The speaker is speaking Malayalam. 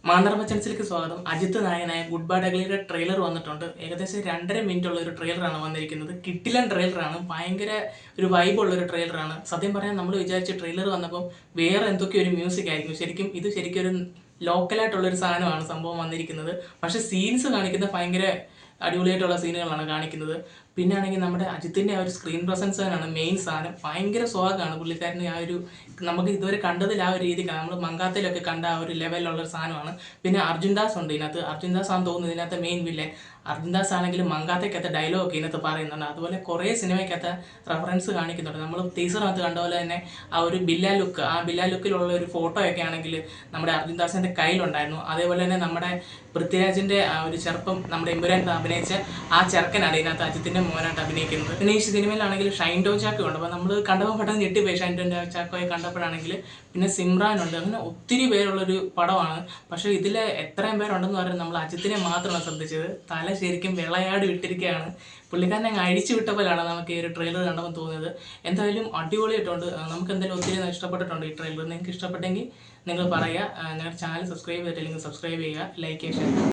മാന്തർമച്ചൻസിലേക്ക് സ്വാഗതം. അജിത്ത് നായനായ ഗുഡ് ബാഡ് അഗ്ലിയുടെ ട്രെയിലർ വന്നിട്ടുണ്ട്. ഏകദേശം 2.5 മിനിറ്റ് ഉള്ള ഒരു ട്രെയിലറാണ് വന്നിരിക്കുന്നത്. കിട്ടിലൻ ട്രെയിലറാണ്, ഭയങ്കര ഒരു വൈബുള്ള ഒരു ട്രെയിലറാണ്. സത്യം പറയാൻ നമ്മൾ വിചാരിച്ച ട്രെയിലർ വന്നപ്പോൾ വേറെ എന്തൊക്കെ ഒരു മ്യൂസിക് ആയിരിക്കും. ഇത് ശരിക്കും ഒരു ലോക്കലായിട്ടുള്ളൊരു സാധനമാണ് സംഭവം വന്നിരിക്കുന്നത്. പക്ഷെ സീൻസ് കാണിക്കുന്നത് ഭയങ്കര അടിപൊളിയായിട്ടുള്ള സീനുകളാണ് കാണിക്കുന്നത്. പിന്നെ ആണെങ്കിൽ നമ്മുടെ അജിത്തിൻ്റെ ആ ഒരു സ്ക്രീൻ പ്രസൻസ് തന്നെയാണ് മെയിൻ സാധനം. ഭയങ്കര സ്വാഗാണ് പുള്ളിക്കാരന്. ആ ഒരു നമുക്ക് ഇതുവരെ കണ്ടതിൽ ആ ഒരു രീതിക്കാണ് നമ്മൾ മങ്കാത്തയിലൊക്കെ കണ്ട ആ ഒരു ലെവലിലുള്ള ഒരു സാധനമാണ്. പിന്നെ അർജുൻ ദാസ് ഉണ്ട് ഇതിനകത്ത്. അർജുൻ ദാസ് ആണെന്ന് തോന്നുന്നു ഇതിനകത്ത് മെയിൻ വില്ലൻ. അർജുൻ ദാസ് ആണെങ്കിൽ മങ്കാത്തയ്ക്കകത്ത് ഡയലോഗ് ഇതിനകത്ത് പറയുന്നുണ്ട്. അതുപോലെ കുറേ സിനിമയ്ക്കകത്ത് റെഫറൻസ് കാണിക്കുന്നുണ്ട്. നമ്മൾ ടീസറിനകത്ത് കണ്ട പോലെ തന്നെ ആ ഒരു ബില്ലാ ലുക്കിലുള്ള ഒരു ഫോട്ടോയൊക്കെ ആണെങ്കിൽ നമ്മുടെ അർജുൻ ദാസിൻ്റെ കയ്യിലുണ്ടായിരുന്നു. അതേപോലെ തന്നെ നമ്മുടെ പൃഥ്വിരാജിൻ്റെ ആ ഒരു ചെറുപ്പം നമ്മുടെ എമ്പുരാൻ അഭിനയിച്ച ആ ചെറുക്കനാണ് ഇതിനകത്ത് അജിത്തിൻ്റെ മോനായിട്ട് അഭിനയിക്കുന്നത്. പിന്നെ ഈ സിനിമയിലാണെങ്കിൽ ഷൈൻ ടോം ചാക്കോ ഉണ്ട്. അപ്പോൾ നമ്മൾ കണ്ടപ്പോൾ പെട്ടെന്ന് ഞെട്ടിപ്പോയി ഷൈൻ ടോം ചാക്കോയെ കണ്ടപ്പോഴാണെങ്കിൽ. പിന്നെ സിമ്രാൻ ഉണ്ട്. അങ്ങനെ ഒത്തിരി പേരുള്ളൊരു പടമാണ്. പക്ഷേ ഇതിൽ എത്രയും പേരുണ്ടെന്ന് പറയുന്നത് നമ്മൾ അജിത്തിനെ മാത്രമാണ് ശ്രദ്ധിച്ചത്. തല ശരിക്കും വിളയാടി വിട്ടിരിക്കുകയാണ്. പുള്ളിക്കാരനെ അങ്ങ് അഴിച്ചു വിട്ട പോലെയാണ് നമുക്ക് ഈ ഒരു ട്രെയിലർ കണ്ടപ്പോൾ തോന്നിയത്. എന്തായാലും അടിപൊളിയായിട്ടുണ്ട്. നമുക്ക് എന്തായാലും ഒത്തിരി ഇഷ്ടപ്പെട്ടിട്ടുണ്ട് ഈ ട്രെയിലർ. നിങ്ങൾക്ക് ഇഷ്ടപ്പെട്ടെങ്കിൽ നിങ്ങൾ പറയുക. ഞങ്ങളുടെ ചാനൽ സബ്സ്ക്രൈബ് ചെയ്തിട്ടില്ലെങ്കിൽ സബ്സ്ക്രൈബ് ചെയ്യുക, ലൈക്ക് ചെയ്യുക.